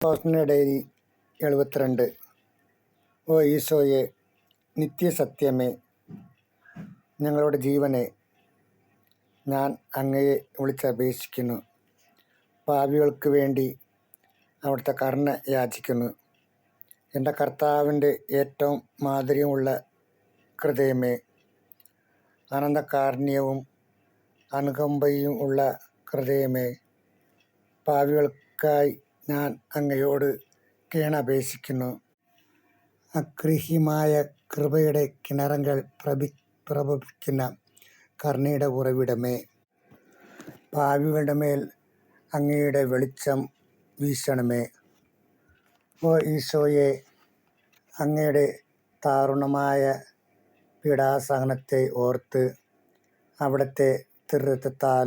Faustina diary 72. ഓ ഈശോയെ, നിത്യസത്യമേ, ഞങ്ങളുടെ ജീവനെ, ഞാൻ അങ്ങയെ വിളിച്ചപേക്ഷിക്കുന്നു. പാപികൾക്ക് വേണ്ടി അവിടുത്തെ കരുണ യാചിക്കുന്നു. എൻ്റെ കർത്താവിൻ്റെ ഏറ്റവും മാധുര്യമുള്ള ഹൃദയമേ, അനന്തകാരുണ്യവും അനുകമ്പയും ഉള്ള ഹൃദയമേ, പാപികൾക്കായി ഞാൻ അങ്ങയോട് കേണപേക്ഷിക്കുന്നു. അഗ്രഹ്യമായ കൃപയുടെ കിണറങ്ങൾ പ്രവഹിക്കുന്ന കരുണയുടെ ഉറവിടമേ, പാപികളുടെ മേൽ അങ്ങയുടെ വെളിച്ചം വീശണമേ. ഓ ഈശോയെ, അങ്ങയുടെ ദാരുണമായ പീഡാസഹനത്തെ ഓർത്ത് അവിടുത്തെ തിരുരക്തത്താൽ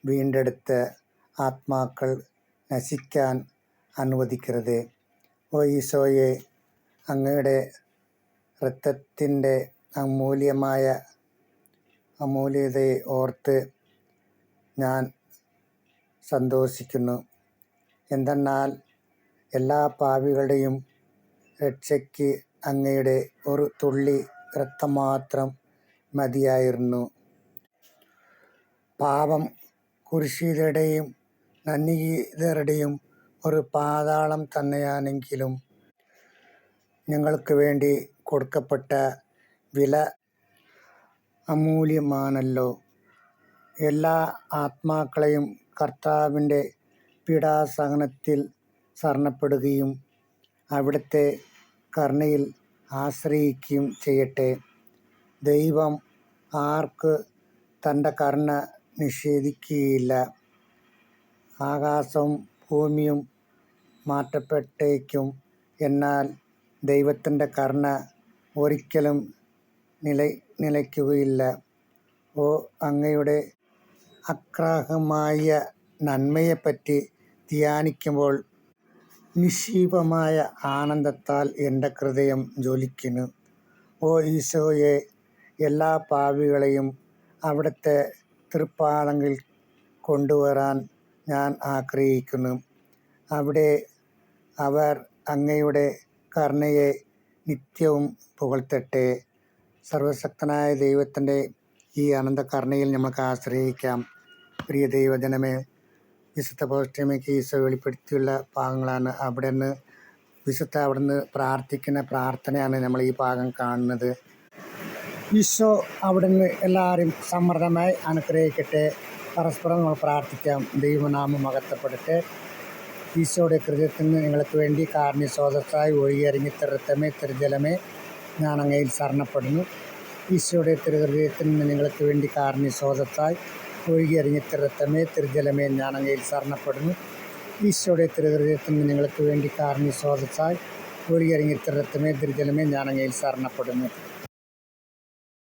വീണ്ടെടുത്ത ആത്മാക്കൾ നശിക്കാൻ അനുവദിക്കരുതേ. ഓ ഈശോയെ, അങ്ങയുടെ രക്തത്തിൻ്റെ അമൂല്യതയെ ഓർത്ത് ഞാൻ സന്തോഷിക്കുന്നു. എന്തെന്നാൽ എല്ലാ പാപികളുടെയും രക്ഷയ്ക്ക് അങ്ങയുടെ ഒരു തുള്ളി രക്തം മാത്രം മതിയായിരുന്നു. പാപം കുരിശിതരുടെയും നിന്ദിതരുടെയും ഒരു പാതാളം തന്നെയാണെങ്കിലും ഞങ്ങൾക്ക് വേണ്ടി കൊടുക്കപ്പെട്ട വില അമൂല്യമാണല്ലോ. എല്ലാ ആത്മാക്കളെയും കർത്താവിൻ്റെ പീഡാസഹനത്തിൽ ശരണപ്പെടുകയും അവിടുത്തെ കരുണയിൽ ആശ്രയിക്കുകയും ചെയ്യട്ടെ. ദൈവം ആർക്ക് തൻ്റെ കരുണ നിഷേധിക്കുകയില്ല. ആകാശവും ഭൂമിയും മാറ്റപ്പെട്ടേക്കും, എന്നാൽ ദൈവത്തിൻ്റെ കരുണ ഒരിക്കലും നിലയ്ക്കുകയില്ല. ഓ, അങ്ങയുടെ അഗ്രാഹ്യമായ നന്മയെപ്പറ്റി ധ്യാനിക്കുമ്പോൾ നിക്ഷേപമായ ആനന്ദത്താൽ എൻ്റെ ഹൃദയം ജ്വലിക്കുന്നു. ഓ ഈശോയെ, എല്ലാ പാപികളെയും അവിടുത്തെ തൃപ്പാദങ്ങളിൽ കൊണ്ടുവരാൻ ഞാൻ ആഗ്രഹിക്കുന്നു. അവിടെ അവർ അങ്ങയുടെ കരുണയെ നിത്യവും പുകഴ്ത്തട്ടെ. സർവശക്തനായ ദൈവത്തിൻ്റെ ഈ അനന്ത കരുണയിൽ നമുക്ക് ആശ്രയിക്കാം. പ്രിയ ദൈവജനമേ, വിശുദ്ധ ഫൗസ്റ്റിനയ്ക്ക് ഈശോ വെളിപ്പെടുത്തിയുള്ള ഭാഗങ്ങളാണ്. അവിടുന്ന് പ്രാർത്ഥിക്കുന്ന പ്രാർത്ഥനയാണ് നമ്മൾ ഈ ഭാഗം കാണുന്നത്. ഈശോ അവിടുന്ന് എല്ലാവരും സമൃദ്ധമായി അനുഗ്രഹിക്കട്ടെ. പരസ്പരം നമ്മൾ പ്രാർത്ഥിക്കാം. ദൈവനാമം മഹത്വപ്പെടട്ടെ. ഈശോയുടെ ഹൃദയത്തിൽ നിന്ന് നിങ്ങൾക്ക് വേണ്ടി കാരുണ്യ സ്രോതസ്സായി ഒഴുകിയിറങ്ങി രക്തമേ, തിരുജലമേ, ഞാൻ അങ്ങയിൽ ശരണപ്പെടുന്നു. ഈശോയുടെ തിരുഹൃദയത്തിൽ നിന്ന് നിങ്ങൾക്ക് വേണ്ടി കാരുണ്യ സ്രോതസ്സായി ഒഴുകിയിറങ്ങി രക്തമേ, തിരുജലമേ, ഞാൻ അങ്ങയിൽ ശരണപ്പെടുന്നു. ഈശോയുടെ തിരുഹൃദയത്തിൽ നിന്ന് നിങ്ങൾക്ക് വേണ്ടി കാരുണ്യ സ്രോതസ്സായി ഒഴുകിയിറങ്ങി രക്തമേ, തിരുജലമേ, ഞാൻ അങ്ങയിൽ ശരണപ്പെടുന്നു.